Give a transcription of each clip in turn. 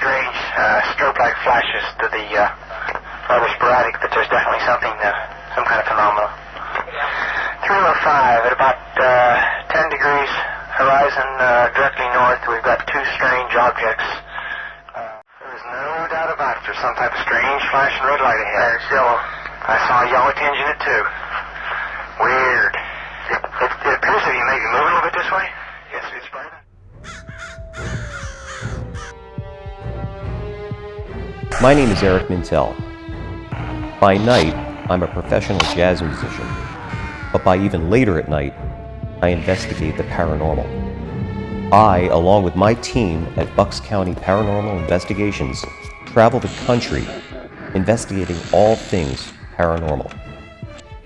strange strobe-like flashes to the rather sporadic, but there's definitely something, some kind of phenomenon. 305 at about 10 degrees horizon directly north. We've got two strange objects. There's no doubt about it. There's some type of strange flashing red light ahead. It's yellow. I saw a yellow tinge in it too. Weird. It appears to be maybe moving a little bit this way. Yes, it's burning. My name is Eric Mintel. By night, I'm a professional jazz musician, but by even later at night, I investigate the paranormal. I, along with my team at Bucks County Paranormal Investigations, travel the country investigating all things paranormal.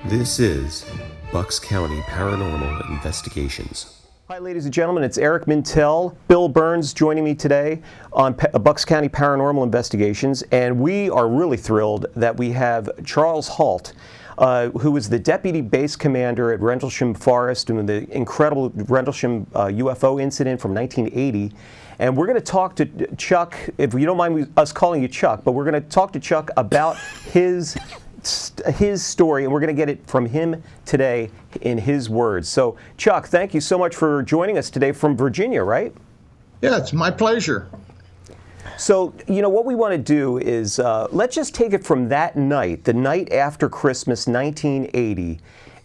This is Bucks County Paranormal Investigations. Hi, ladies and gentlemen, it's Eric Mintel. Bill Burns joining me today on Bucks County Paranormal Investigations, and we are really thrilled that we have Charles Halt, who is the Deputy Base Commander at Rendlesham Forest in the incredible Rendlesham UFO incident from 1980. And we're going to talk to Chuck, if you don't mind us calling you Chuck, but we're going to talk to Chuck about his story, and we're going to get it from him today in his words. So, Chuck, thank you so much for joining us today from Virginia, right? Yeah, it's my pleasure. So, what we want to do is let's just take it from that night, the night after Christmas, 1980,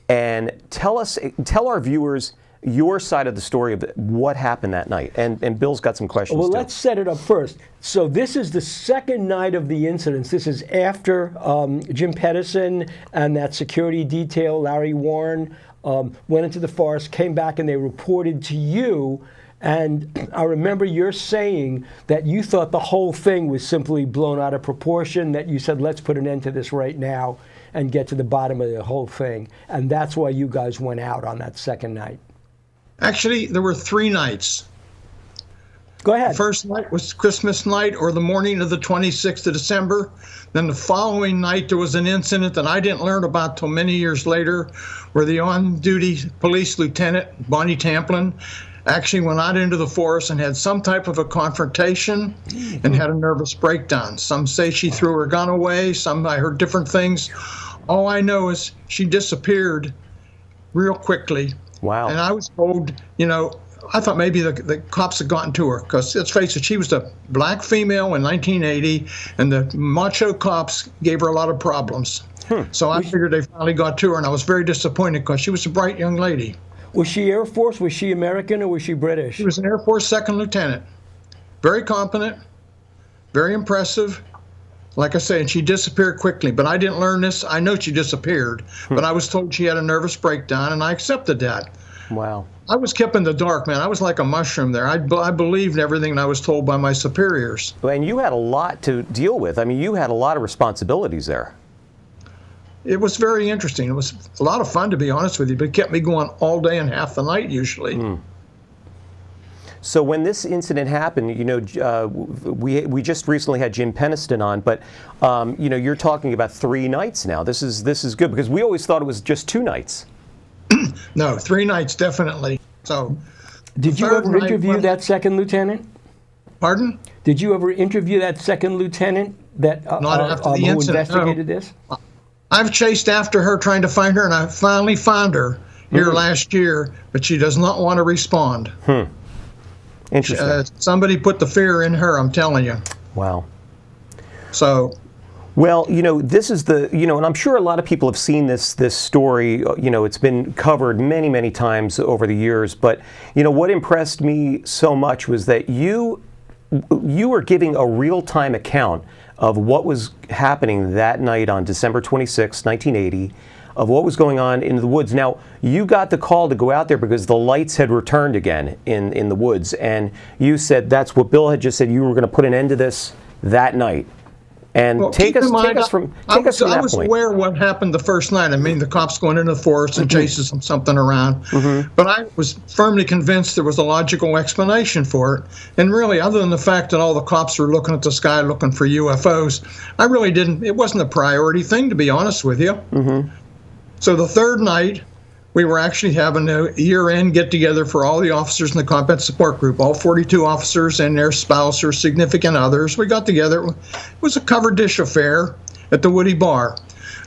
and tell our viewers your side of the story of what happened that night. And Bill's got some questions, Well, too. let's set it up first. So this is the second night of the incidents. This is after Jim Pedersen and that security detail, Larry Warren, went into the forest, came back, and they reported to you. And I remember you're saying that you thought the whole thing was simply blown out of proportion, that you said, let's put an end to this right now and get to the bottom of the whole thing. And that's why you guys went out on that second night. Actually, there were 3 nights. Go ahead. The first night was Christmas night, or the morning of the 26th of December. Then the following night, there was an incident that I didn't learn about till many years later, where the on-duty police lieutenant, Bonnie Tamplin, actually went out into the forest and had some type of a confrontation and had a nervous breakdown. Some say she threw her gun away. Some, I heard different things. All I know is she disappeared real quickly. Wow. And I was told, I thought maybe the cops had gotten to her, because let's face it, she was a black female in 1980, and the macho cops gave her a lot of problems. So I figured they finally got to her, and I was very disappointed because she was a bright young lady. Was she Air Force? Was she American, or was she British? She was an Air Force second lieutenant. Very competent, very impressive. Like I say, and she disappeared quickly, but I didn't learn this. I know she disappeared, but I was told she had a nervous breakdown, and I accepted that. Wow. I was kept in the dark, man. I was like a mushroom there. I believed everything I was told by my superiors. And you had a lot to deal with. I mean, you had a lot of responsibilities there. It was very interesting. It was a lot of fun, to be honest with you, but it kept me going all day and half the night usually. So when this incident happened, we just recently had Jim Pedersen on, but you're talking about 3 nights now. This is good, because we always thought it was just 2 nights. No, 3 nights definitely. So, did you ever interview that second lieutenant? Pardon? Did you ever interview that second lieutenant that Not after the who incident, investigated no. this? I've chased after her trying to find her, and I finally found her here last year, but she does not want to respond. Interesting. Somebody put the fear in her, I'm telling you. Wow. So. Well, this is and I'm sure a lot of people have seen this story. It's been covered many, many times over the years. But, what impressed me so much was that you were giving a real-time account of what was happening that night on December 26, 1980, of what was going on in the woods. Now, you got the call to go out there because the lights had returned again in the woods, and you said that's what Bill had just said. You were going to put an end to this that night. And well, take us from that point. I was aware of what happened the first night. I mean, the cops going into the forest and chasing something around. But I was firmly convinced there was a logical explanation for it. And really, other than the fact that all the cops were looking at the sky looking for UFOs, I really didn't. It wasn't a priority thing, to be honest with you. So the third night, we were actually having a year-end get-together for all the officers in the combat support group, all 42 officers and their spouse or significant others. We got together. It was a covered dish affair at the Woody Bar.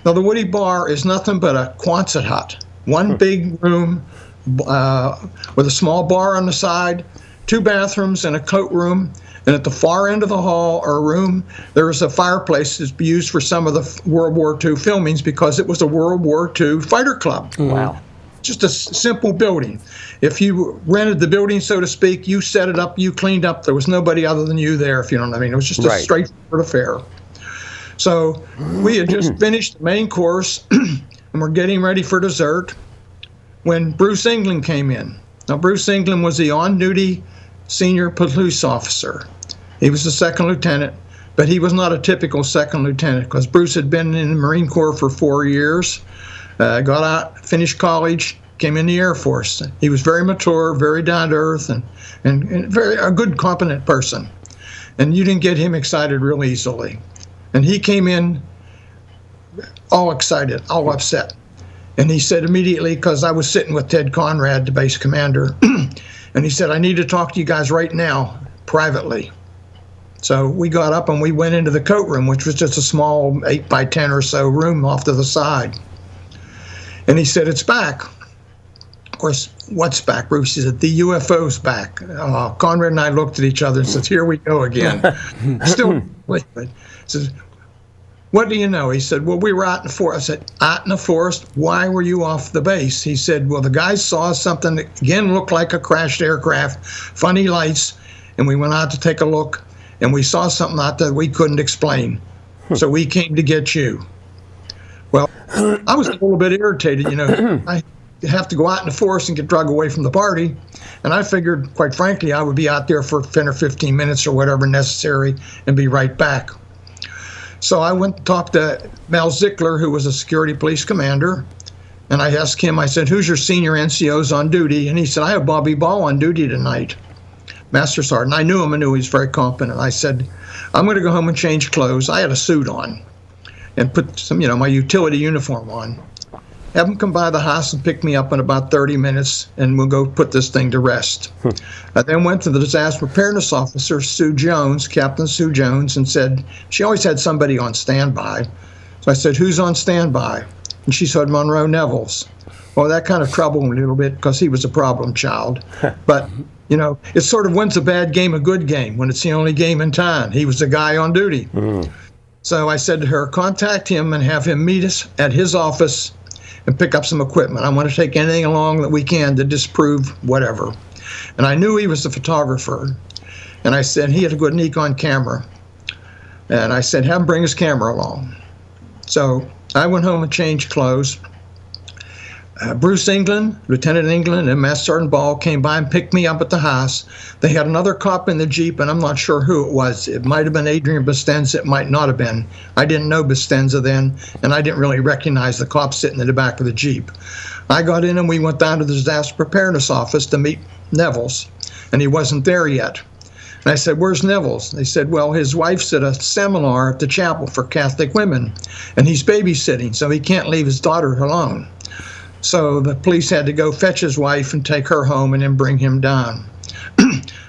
Now, the Woody Bar is nothing but a Quonset hut. One big room with a small bar on the side, 2 bathrooms and a coat room. And at the far end of the hall or room, there was a fireplace that's used for some of the World War II filmings because it was a World War II fighter club. Wow. Just a simple building. If you rented the building, so to speak, you set it up, you cleaned up. There was nobody other than you there, if you know what I mean. It was just a straightforward affair. So we had just finished the main course, and we're getting ready for dessert when Bruce England came in. Now, Bruce England was the on-duty senior police officer. He was a second lieutenant, but he was not a typical second lieutenant because Bruce had been in the Marine Corps for 4 years. Got out, finished college, came in the Air Force. He was very mature, very down to earth, and very a good, competent person. And you didn't get him excited real easily. And he came in all excited, all upset. And he said immediately, because I was sitting with Ted Conrad, the base commander, and he said, "I need to talk to you guys right now, privately." So we got up and we went into the coat room, which was just a small 8 by 10 or so room off to the side. And he said, "It's back." Of course, what's back, Bruce? He said, "The UFO's back." Conrad and I looked at each other and said, "Here we go again." Still, he says, "What do you know?" He said, "Well, we were out in the forest." I said, "Out in the forest? Why were you off the base?" He said, "Well, the guys saw something that, again, looked like a crashed aircraft, funny lights, and we went out to take a look, and we saw something out there we couldn't explain. So we came to get you." Well, I was a little bit irritated, you know. I have to go out in the forest and get drug away from the party. And I figured, quite frankly, I would be out there for 10 or 15 minutes or whatever necessary and be right back. So I went and talked to Mel Zickler, who was a security police commander. And I asked him, I said, "Who's your senior NCOs on duty?" And he said, "I have Bobby Ball on duty tonight, Master Sergeant." I knew him. I knew he was very competent. I said, "I'm going to go home and change clothes." I had a suit on and put some, my utility uniform on. Have him come by the house and pick me up in about 30 minutes, and we'll go put this thing to rest. I then went to the disaster preparedness officer, Sue Jones, Captain Sue Jones, and said, she always had somebody on standby. So I said, "Who's on standby?" And she said, "Monroe Nevels." Well, that kind of troubled him a little bit because he was a problem child. But, it's sort of, when's a bad game a good game? When it's the only game in town. He was the guy on duty. So I said to her, "Contact him and have him meet us at his office and pick up some equipment. I want to take anything along that we can to disprove whatever." And I knew he was the photographer. And I said, he had a good Nikon camera. And I said, "Have him bring his camera along." So I went home and changed clothes. Bruce England, Lieutenant England, and Master Sergeant Ball came by and picked me up at the house. They had another cop in the Jeep, and I'm not sure who it was. It might have been Adrian Bastenza. It might not have been. I didn't know Bastenza then, and I didn't really recognize the cop sitting in the back of the Jeep. I got in, and we went down to the disaster preparedness office to meet Nevels, and he wasn't there yet. And I said, "Where's Nevels?" They said, "Well, his wife's at a seminar at the chapel for Catholic women, and he's babysitting, so he can't leave his daughter alone." So the police had to go fetch his wife and take her home and then bring him down.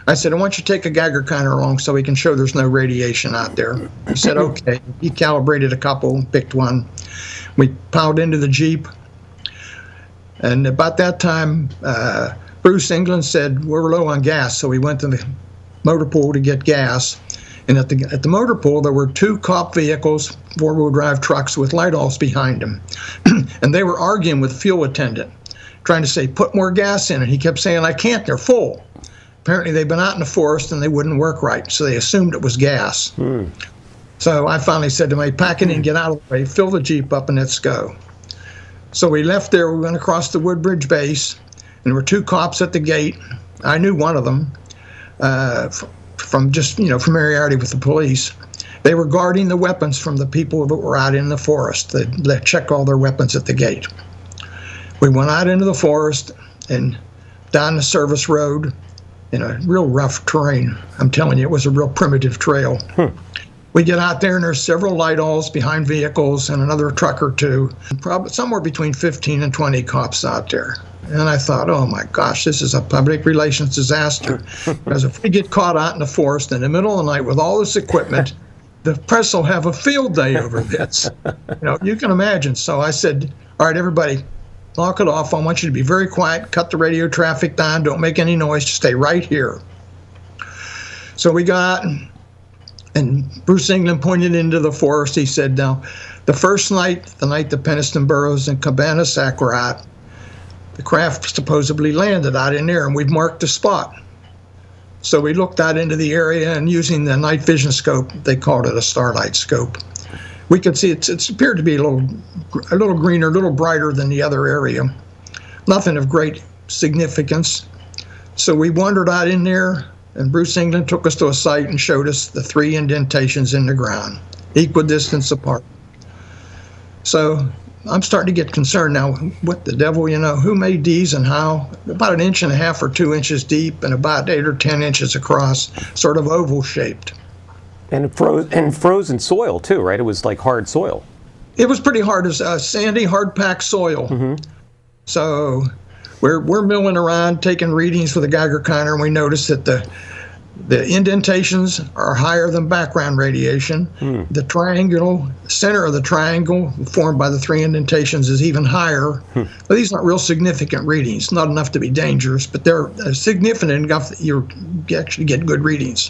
I said, "I want you to take a Geiger counter along so we can show there's no radiation out there." He said, "Okay." He calibrated a couple, picked one. We piled into the Jeep. And about that time, Bruce England said, "We're low on gas." So we went to the motor pool to get gas. And at the motor pool, there were 2 cop vehicles, 4-wheel drive trucks with light-offs behind them. And they were arguing with the fuel attendant, trying to say, "Put more gas in." And he kept saying, "I can't, they're full." Apparently they'd been out in the forest and they wouldn't work right, so they assumed it was gas. So I finally said to him, "Hey, pack it in, get out of the way, fill the Jeep up, and let's go." So we left there. We went across the Woodbridge base, and there were 2 cops at the gate. I knew one of them from just, familiarity with the police. They were guarding the weapons from the people that were out in the forest. They check all their weapons at the gate. We went out into the forest and down the service road in a real rough terrain. I'm telling you, it was a real primitive trail. We get out there, and there's several light alls behind vehicles and another truck or two, probably somewhere between 15 and 20 cops out there. And I thought, oh my gosh, this is a public relations disaster. Because if we get caught out in the forest in the middle of the night with all this equipment, the press will have a field day over this. You can imagine. So I said, all right, everybody, knock it off. I want you to be very quiet, cut the radio traffic down, don't make any noise, just stay right here. So we got out, and Bruce England pointed into the forest. He said, now, the first night, the night the Peniston Burroughs and Cabana Sac were out, the craft supposedly landed out in there, and we'd marked the spot. So we looked out into the area, and using the night vision scope, they called it a starlight scope, we could see it appeared to be a little greener, a little brighter than the other area. Nothing of great significance. So we wandered out in there, and Bruce England took us to a site and showed us the 3 indentations in the ground, equidistance apart. So I'm starting to get concerned now. What the devil, who made these and how? About 1.5 inches or 2 inches deep and about 8 or 10 inches across, sort of oval shaped. And frozen soil too, right? It was like hard soil. It was pretty hard, as sandy, hard-packed soil. Mm-hmm. So we're milling around, taking readings with a Geiger counter, and we noticed that the indentations are higher than background radiation. The triangle, center of the triangle formed by the 3 indentations is even higher. But these aren't real significant readings, not enough to be dangerous, but they're significant enough that you actually get good readings.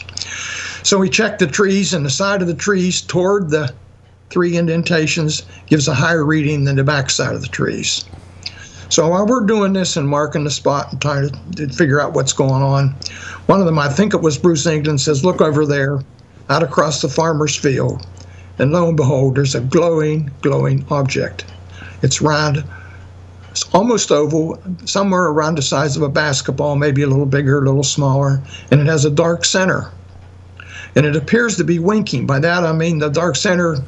So we checked the trees, and the side of the trees toward the 3 indentations gives a higher reading than the back side of the trees. So while we're doing this and marking the spot and trying to figure out what's going on, one of them, I think it was Bruce England, says, look over there, out across the farmer's field. And lo and behold, there's a glowing object. It's round, it's almost oval, somewhere around the size of a basketball, maybe a little bigger, a little smaller, and it has a dark center. And it appears to be winking. By that I mean the dark center,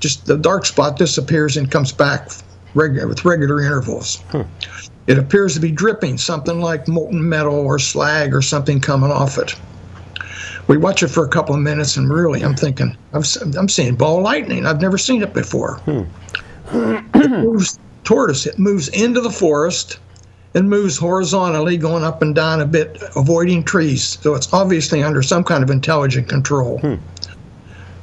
just the dark spot disappears and comes back with regular intervals. It appears to be dripping, something like molten metal or slag or something coming off it. We watch it for a couple of minutes, and really, I'm thinking, I'm seeing ball lightning. I've never seen it before. It moves toward us. It moves into the forest and moves horizontally, going up and down a bit, avoiding trees. So it's obviously under some kind of intelligent control.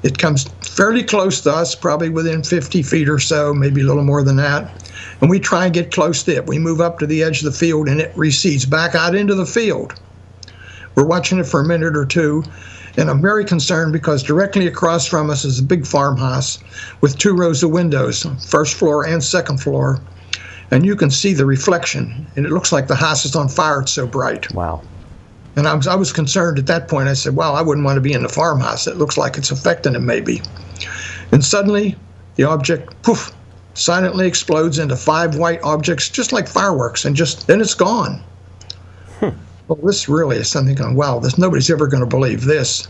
It comes fairly close to us, probably within 50 feet or so, maybe a little more than that. And we try and get close to it. We move up to the edge of the field, and it recedes back out into the field. We're watching it for a minute or two, and I'm very concerned because directly across from us is a big farmhouse with 2 rows of windows, first floor and second floor. And you can see the reflection, and it looks like the house is on fire. It's so bright. Wow. And I was concerned at that point. I said, well, I wouldn't want to be in the farmhouse. It looks like it's affecting him maybe. And suddenly, the object, poof, silently explodes into 5 white objects, just like fireworks, and then it's gone. Well, this really is something going, wow, nobody's ever going to believe this.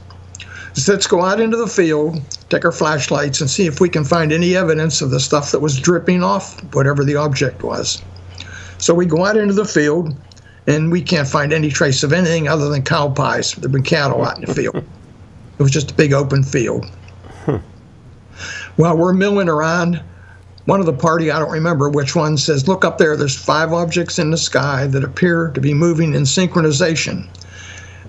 So let's go out into the field, take our flashlights, and see if we can find any evidence of the stuff that was dripping off whatever the object was. So we go out into the field, and we can't find any trace of anything other than cow pies. There have been cattle out in the field. It was just a big open field. While we're milling around, one of the party, I don't remember which one, says, look up there, there's 5 objects in the sky that appear to be moving in synchronization.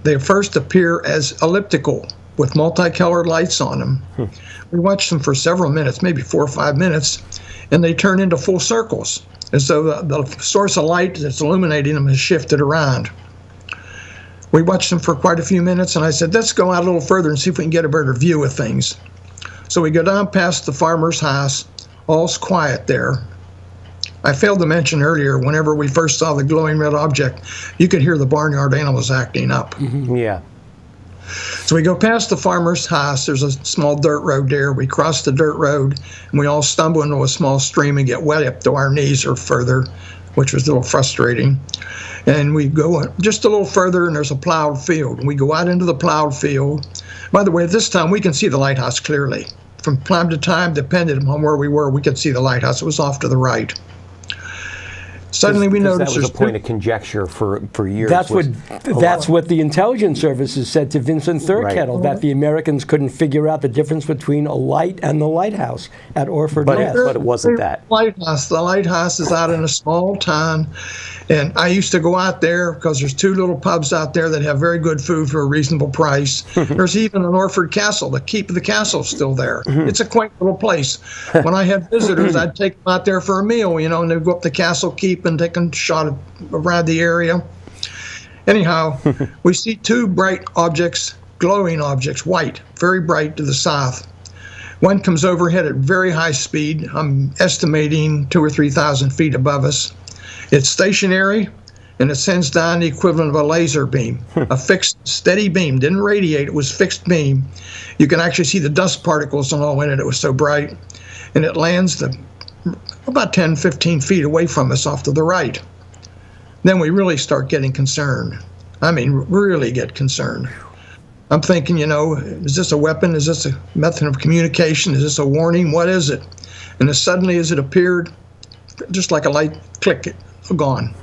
They first appear as elliptical with multicolored lights on them. We watched them for several minutes, maybe 4 or 5 minutes, and they turn into full circles. And so the source of light that's illuminating them has shifted around. We watched them for quite a few minutes, and I said, let's go out a little further and see if we can get a better view of things. So we go down past the farmer's house. All's quiet there. I failed to mention earlier, whenever we first saw the glowing red object, you could hear the barnyard animals acting up. Yeah. So we go past the farmer's house. There's a small dirt road there. We cross the dirt road, and we all stumble into a small stream and get wet up to our knees or further, which was a little frustrating. And we go just a little further, and there's a plowed field. And we go out into the plowed field. By the way, this time we can see the lighthouse clearly. From time to time, depending on where we were, we could see the lighthouse. It was off to the right. Suddenly we Because noticed that was a there's point of conjecture for years. That's what the intelligence services said to Vincent Thurkettle, that the Americans couldn't figure out the difference between a light and the lighthouse at Orford But, Ness. but it wasn't that. The lighthouse is out in a small town, and I used to go out there because there's 2 little pubs out there that have very good food for a reasonable price. There's even an Orford Castle. The keep of the castle's still there. It's a quaint little place. When I had visitors, I'd take them out there for a meal, and they'd go up the castle keep and take a shot around the area. Anyhow, we see 2 bright objects, glowing objects, white, very bright to the south. One comes overhead at very high speed. I'm estimating 2,000 or 3,000 feet above us. It's stationary, and it sends down the equivalent of a laser beam, a fixed, steady beam. Didn't radiate, it was fixed beam. You can actually see the dust particles and all in it. It was so bright. And it lands about 10, 15 feet away from us off to the right. Then we really start getting concerned. I mean, really get concerned. I'm thinking, is this a weapon? Is this a method of communication? Is this a warning? What is it? And as suddenly as it appeared, just like a light click, it gone.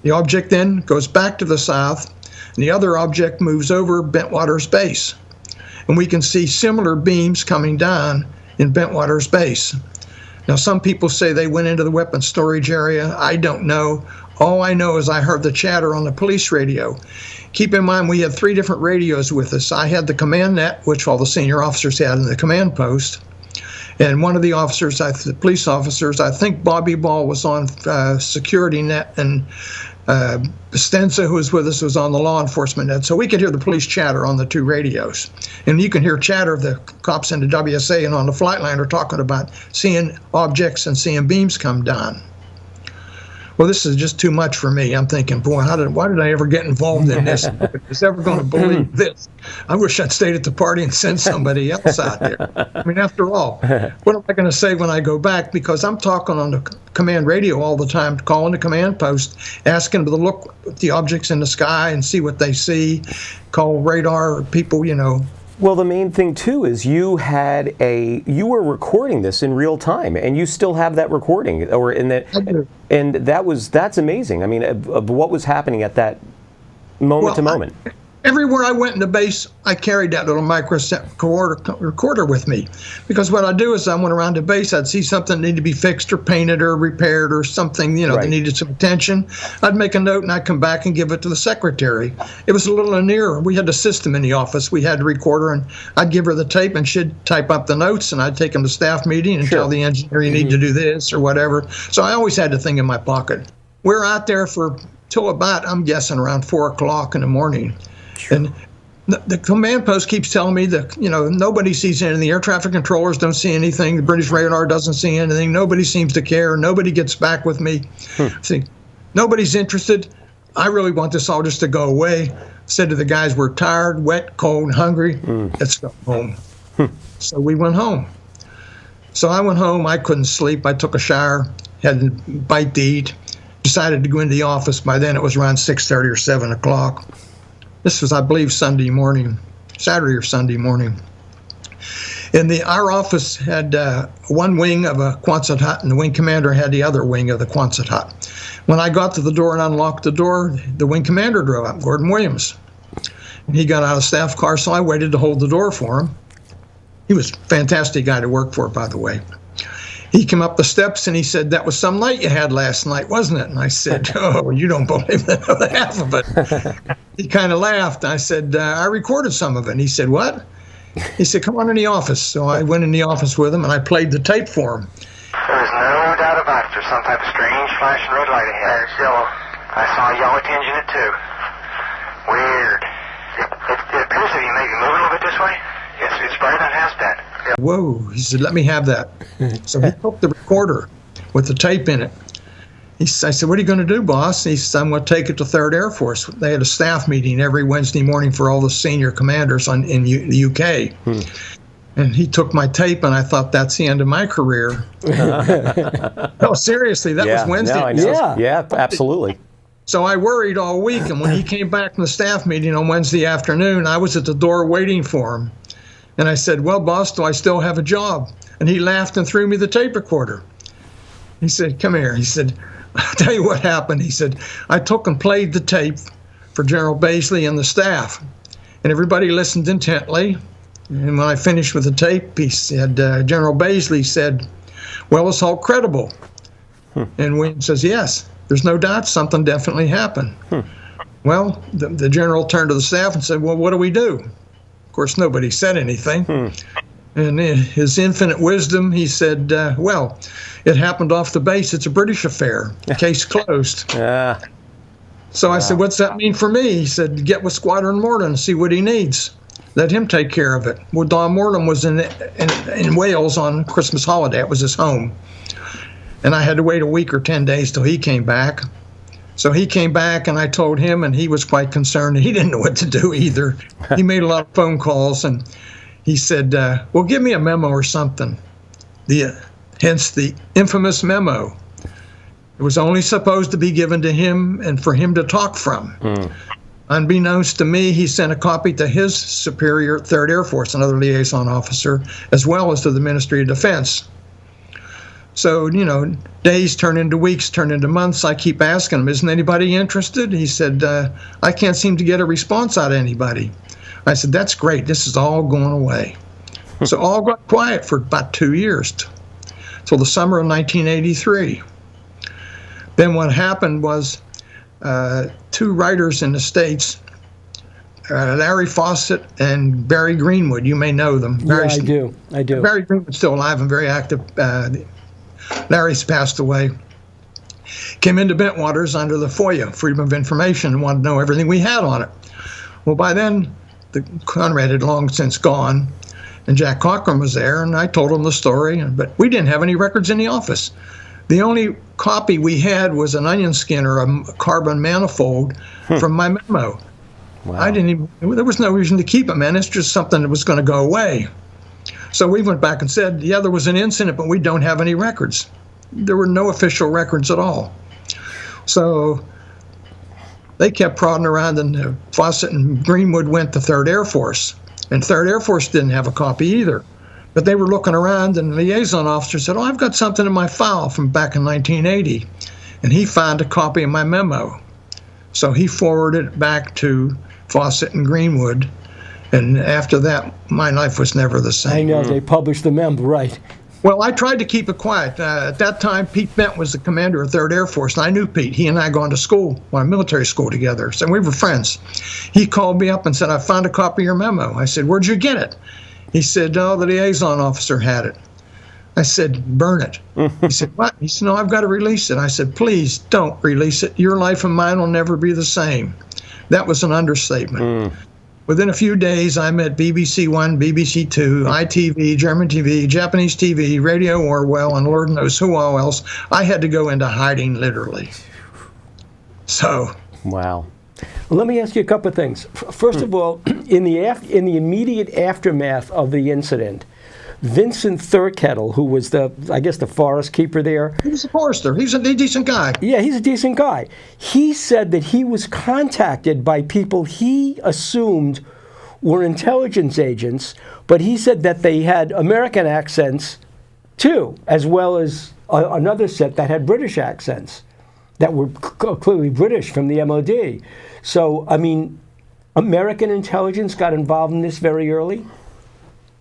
The object then goes back to the south, and the other object moves over Bentwater's base. And we can see similar beams coming down in Bentwater's base. Now, some people say they went into the weapons storage area. I don't know. All I know is I heard the chatter on the police radio. Keep in mind, we had 3 different radios with us. I had the command net, which all the senior officers had in the command post. And one of the officers, the police officers, I think Bobby Ball was on security net, and Stenza, who was with us, was on the law enforcement net. So we could hear the police chatter on the 2 radios. And you can hear chatter of the cops in the WSA and on the Flightliner talking about seeing objects and seeing beams come down. Well, this is just too much for me. I'm thinking, boy, why did I ever get involved in this? Nobody's ever going to believe this. I wish I'd stayed at the party and sent somebody else out there. I mean, after all, what am I going to say when I go back? Because I'm talking on the command radio all the time, calling the command post, asking them to look at the objects in the sky and see what they see, call radar people, Well, the main thing too is you were recording this in real time, and you still have that recording, and that's amazing. I mean, of what was happening at that moment to moment. Everywhere I went in the base, I carried that little micro recorder with me, because what I do is I went around the base, I'd see something that needed to be fixed or painted or repaired or something, that needed some attention. I'd make a note and I'd come back and give it to the secretary. It was a little nearer. We had a system in the office. We had a recorder, and I'd give her the tape and she'd type up the notes, and I'd take them to staff meeting and tell the engineer you need to do this or whatever. So I always had the thing in my pocket. We're out there till about, I'm guessing, around 4 o'clock in the morning. And the command post keeps telling me that, nobody sees anything. The air traffic controllers don't see anything. The British radar doesn't see anything. Nobody seems to care. Nobody gets back with me. See, nobody's interested. I really want this all just to go away. Said to the guys, we're tired, wet, cold, hungry. Let's go home. So we went home. So I went home. I couldn't sleep. I took a shower, had a bite to eat, decided to go into the office. By then it was around 6:30 or 7 o'clock. This was, I believe, Saturday or Sunday morning. And our office had one wing of a Quonset hut, and the wing commander had the other wing of the Quonset hut. When I got to the door and unlocked the door, the wing commander drove up, Gordon Williams. And he got out of the staff car, so I waited to hold the door for him. He was a fantastic guy to work for, by the way. He came up the steps and he said, "That was some night you had last night, wasn't it?" And I said, "Oh, you don't believe the half of it." He kind of laughed. I said, "I recorded some of it." And he said, "What?" He said, "Come on in the office." So I went in the office with him and I played the tape for him. There was no doubt about it. There's some type of strange flashing red light ahead. It's yellow. I saw a yellow tinge in it too. Weird. It appears to be maybe moving a little bit this way. It's brighter than it has been. Whoa, he said, "Let me have that." So he took the recorder with the tape in it. I said, "What are you going to do, boss?" He said, "I'm going to take it to 3rd Air Force." They had a staff meeting every Wednesday morning for all the senior commanders in the UK. And he took my tape, and I thought, that's the end of my career. No, seriously, that was Wednesday. No, I know. Yeah, absolutely. So I worried all week, and when he came back from the staff meeting on Wednesday afternoon, I was at the door waiting for him. And I said, "Well, boss, do I still have a job?" And he laughed and threw me the tape recorder. He said, "Come here." He said, I'll tell you what happened. He said, I took and played the tape for General Baisley and the staff, and everybody listened intently. And when I finished with the tape, he said, General Baisley said, well, it's all credible. And Williams says, yes, there's no doubt something definitely happened. Well, the general turned to the staff and said, well, what do we do? Of course, nobody said anything. And in his infinite wisdom, he said, well, it happened off the base. It's a British affair. Case closed. So I said, what's that mean for me? He said, get with Squadron Morton and see what he needs. Let him take care of it. Well, Don Morton was in Wales on Christmas holiday. It was his home. And I had to wait a week or 10 days till he came back. So he came back, and I told him, and he was quite concerned. He didn't know what to do either. He made a lot of phone calls, and he said, well, give me a memo or something. Hence the infamous memo. It was only supposed to be given to him and for him to talk from. Unbeknownst to me, he sent a copy to his superior, 3rd Air Force, another liaison officer, as well as to the Ministry of Defense. So, days turn into weeks, turn into months. I keep asking him, isn't anybody interested? He said, I can't seem to get a response out of anybody. I said, that's great. This is all going away. So all got quiet for about 2 years, till the summer of 1983. Then what happened was 2 writers in the States, Larry Fawcett and Barry Greenwood. You may know them. Yeah, I do. Barry Greenwood's still alive and very active. Larry's passed away. Came into Bentwaters under the FOIA, Freedom of Information, and wanted to know everything we had on it. Well, by then, Conrad had long since gone, and Jack Cochran was there, and I told him the story, but we didn't have any records in the office. The only copy we had was an onion skin or a carbon manifold from my memo. Wow. There was no reason to keep it, man. It's just something that was going to go away. So we went back and said, yeah, there was an incident, but we don't have any records. There were no official records at all. So they kept prodding around, and Fawcett and Greenwood went to 3rd Air Force. And 3rd Air Force didn't have a copy either. But they were looking around, and the liaison officer said, I've got something in my file from back in 1980. And he found a copy of my memo. So he forwarded it back to Fawcett and Greenwood. And after that, my life was never the same. I know, they published the memo, right. Well, I tried to keep it quiet. At that time, Pete Bent was the commander of 3rd Air Force, and I knew Pete. He and I had gone to school, military school together, so we were friends. He called me up and said, I found a copy of your memo. I said, where'd you get it? He said, oh, the liaison officer had it. I said, burn it. He said, what? He said, no, I've got to release it. I said, please don't release it. Your life and mine will never be the same. That was an understatement. Within a few days, I'm at BBC One, BBC Two, ITV, German TV, Japanese TV, Radio Orwell, and Lord knows who all else. I had to go into hiding, literally. So. Wow. Well, let me ask you a couple of things. First of all, in the immediate aftermath of the incident, Vincent Thurkettle, who was the forest keeper there. He was a forester. He's a decent guy. Yeah, he's a decent guy. He said that he was contacted by people he assumed were intelligence agents, but he said that they had American accents too, as well as another set that had British accents that were clearly British from the MOD. So, I mean, American intelligence got involved in this very early?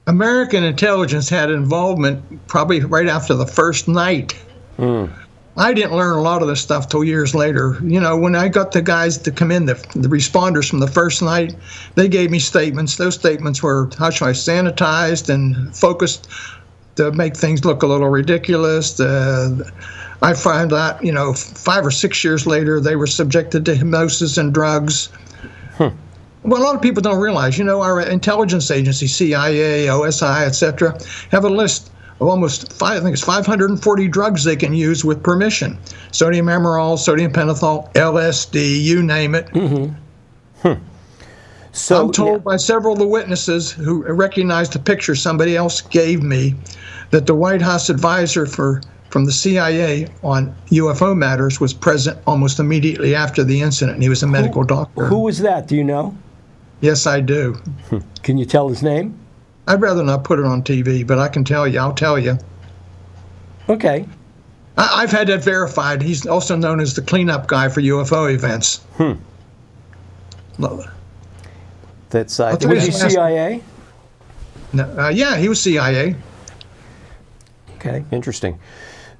American intelligence had involvement probably right after the first night. I didn't learn a lot of this stuff till years later. When I got the guys to come in, the responders from the first night, they gave me statements. Those statements were, sanitized and focused to make things look a little ridiculous. I found out, 5 or 6 years later, they were subjected to hypnosis and drugs. Well, a lot of people don't realize, our intelligence agency, CIA, OSI, etc., have a list of almost 540 drugs they can use with permission. Sodium amyral, sodium pentothal, LSD, you name it. So I'm told by several of the witnesses who recognized the picture somebody else gave me that the White House advisor from the CIA on UFO matters was present almost immediately after the incident, and he was a medical doctor. Who was that? Do you know? Yes, I do. Can you tell his name? I'd rather not put it on TV, but I can tell you. I'll tell you. Okay. I've had that verified. He's also known as the cleanup guy for UFO events. That's I'll tell Was he his last- CIA? No, yeah, he was CIA. Okay. interesting.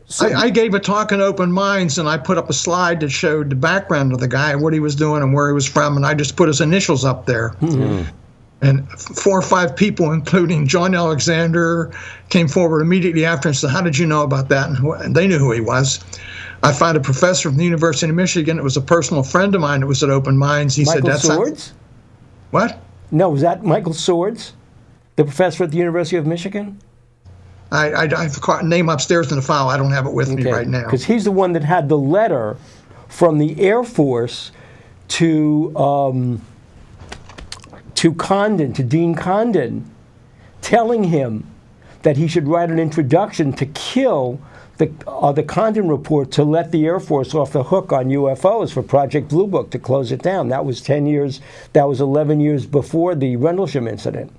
So, I gave a talk in Open Minds, and I put up a slide that showed the background of the guy, what he was doing, and where he was from, and I just put his initials up there. And 4 or 5 people, including John Alexander, came forward immediately after and said, "How did you know about that?" And they knew who he was. I found a professor from the University of Michigan. It was a personal friend of mine that was at Open Minds. He Michael said, "That's Swords? What? No, was that Michael Swords, the professor at the University of Michigan? I've got a name upstairs in the file. I don't have it with me right now. Because he's the one that had the letter from the Air Force to Condon, to Dean Condon, telling him that he should write an introduction to kill the Condon report to let the Air Force off the hook on UFOs for Project Blue Book to close it down. That was 10 years, that was 11 years before the Rendlesham incident.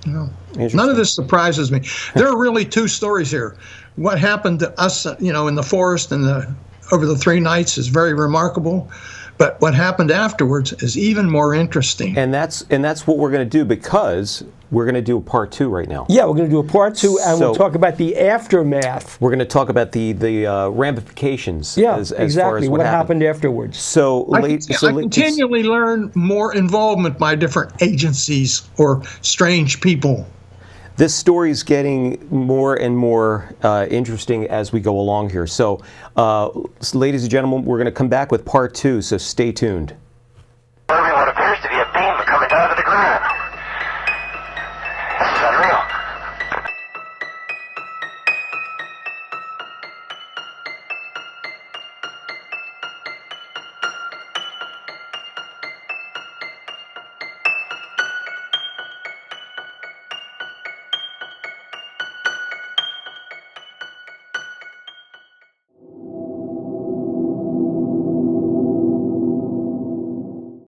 No. None of this surprises me. There are really 2 stories here. What happened to us, in the forest and over the 3 nights is very remarkable. But what happened afterwards is even more interesting. and that's what we're going to do, because we're going to do a part 2 right now. Yeah, we're going to do a part 2, and we'll So- talk about the aftermath. We're going to talk about the ramifications. Yeah, as exactly. far as what happened afterwards. So, I continually learn more involvement by different agencies or strange people. this story is getting more and more interesting as we go along here. So, ladies and gentlemen, we're going to come back with part 2. So stay tuned.